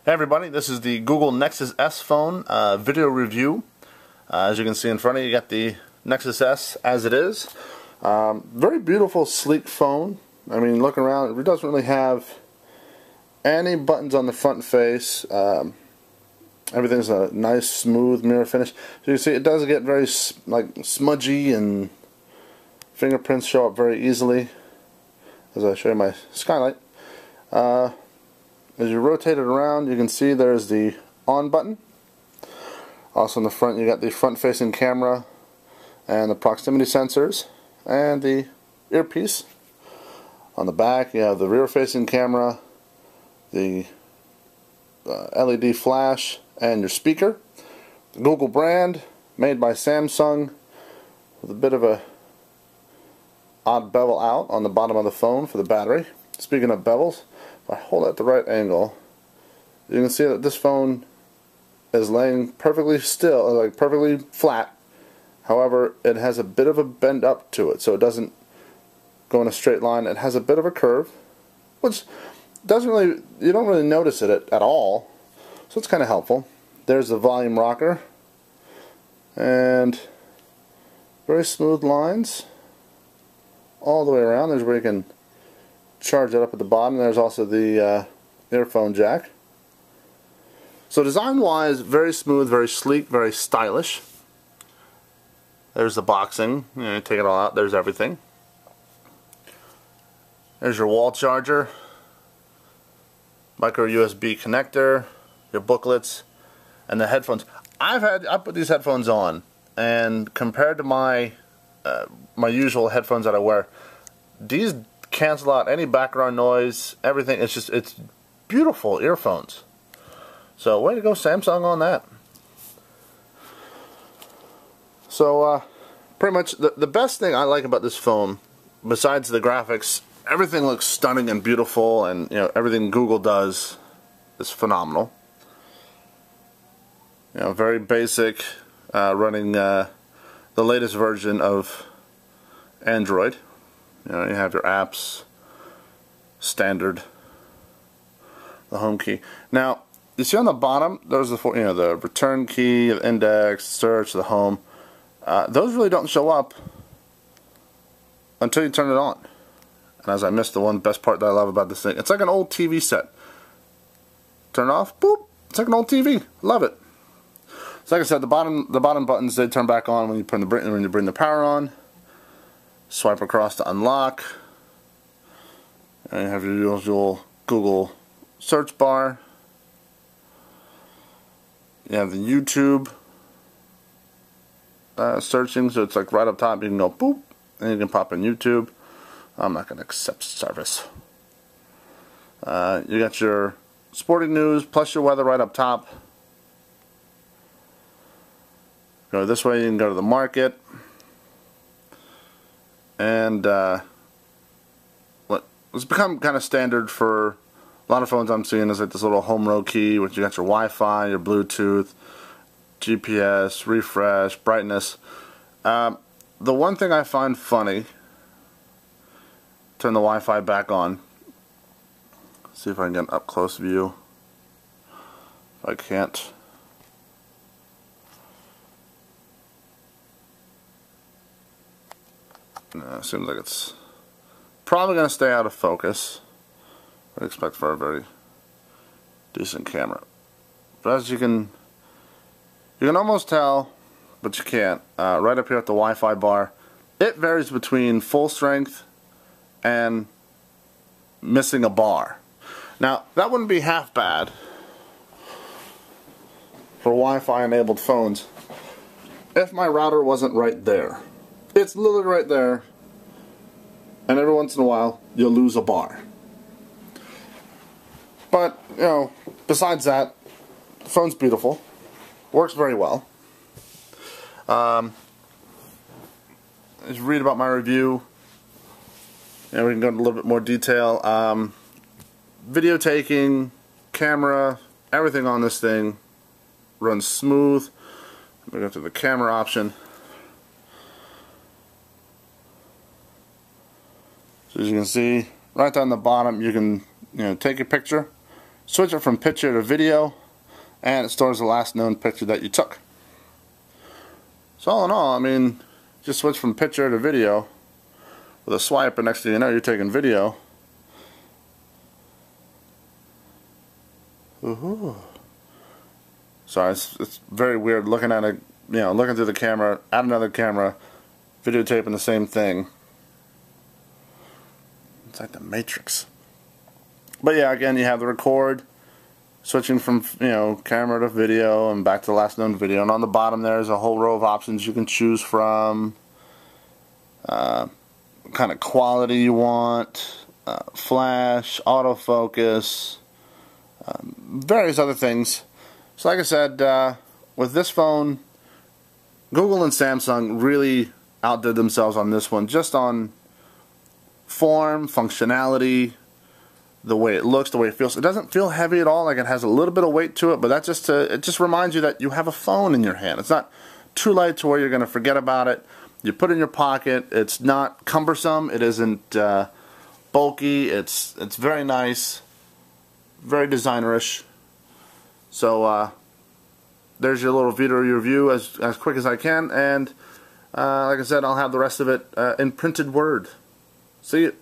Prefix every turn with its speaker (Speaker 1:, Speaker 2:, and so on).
Speaker 1: Hey everybody, this is the Google Nexus S phone video review. As you can see in front of you, you got the Nexus S as it is. Very beautiful, sleek phone. I mean, looking around, it doesn't really have any buttons on the front face. Everything's a nice, smooth mirror finish. So you can see it does get very smudgy, and fingerprints show up very easily as I show you my skylight. As you rotate it around, you can see there's the on button. Also in the front, you got the front-facing camera and the proximity sensors and the earpiece. On the back, you have the rear-facing camera, the LED flash, and your speaker. The Google brand, made by Samsung, with a bit of a odd bevel out on the bottom of the phone for the battery. Speaking of bevels, if I hold it at the right angle, you can see that this phone is laying perfectly still, like perfectly flat. However, it has a bit of a bend up to it, so it doesn't go in a straight line. It has a bit of a curve, which doesn't really, you don't really notice it at all, so it's kind of helpful. There's the volume rocker, and very smooth lines all the way around. There's where you can charge it up at the bottom. There's also the earphone jack. So design-wise, very smooth, very sleek, very stylish. There's the boxing. You take it all out. There's everything. There's your wall charger, micro USB connector, your booklets, and the headphones. I put these headphones on, and compared to my my usual headphones that I wear, these cancel out any background noise, everything. It's beautiful earphones. So way to go, Samsung, on that. So pretty much the best thing I like about this phone, besides the graphics, everything looks stunning and beautiful, and you know, everything Google does is phenomenal. You know, very basic, running the latest version of Android. You know, you have your apps, standard, the home key. Now, you see on the bottom, there's the the return key, the index, search, the home. Those really don't show up until you turn it on. And as I missed the one best part that I love about this thing, it's like an old TV set. Turn it off, boop. It's like an old TV. Love it. So like I said, the bottom buttons, they turn back on when you bring the power on. Swipe across to unlock. And you have your usual Google search bar. You have the YouTube searching, so it's like right up top. You can go boop, and you can pop in YouTube. I'm not going to accept service. You got your sporting news plus your weather right up top. Go this way, you can go to the market. And it's become kind of standard for a lot of phones I'm seeing is like this little home row key, which you got your Wi-Fi, your Bluetooth, GPS, refresh, brightness. The one thing I find funny, turn the Wi-Fi back on. See if I can get an up close view. If I can't. No, seems like it's probably going to stay out of focus. I expect for a very decent camera. But as you can almost tell, but you can't. Right up here at the Wi-Fi bar, it varies between full strength and missing a bar. Now, that wouldn't be half bad for Wi-Fi enabled phones if my router wasn't right there. It's literally right there, and every once in a while you'll lose a bar. But, you know, besides that, the phone's beautiful, works very well. Just read about my review, and we can go into a little bit more detail. Video taking, camera, everything on this thing runs smooth. I'm going to go to the camera option. So as you can see, right down the bottom, you can take a picture switch it from picture to video, and it stores the last known picture that you took. So all in all, I mean, just switch from picture to video with a swipe, and next thing you know, you're taking video. Ooh. Sorry, it's very weird looking at it, you know, looking through the camera at another camera, videotaping the same thing. It's like the Matrix. But yeah, again, you have the record, switching from, you know, camera to video and back to the last known video. And on the bottom there's a whole row of options you can choose from. Kind of quality you want, flash, autofocus, various other things. So like I said, with this phone, Google and Samsung really outdid themselves on this one, just on form, functionality, the way it looks, the way it feels. It doesn't feel heavy at all, like it has a little bit of weight to it, but that just it just reminds you that you have a phone in your hand. It's not too light to where you're going to forget about it. You put it in your pocket. It's not cumbersome. It isn't bulky. It's very nice, very designerish. So there's your little video review as quick as I can, and like I said, I'll have the rest of it in printed Word. See you.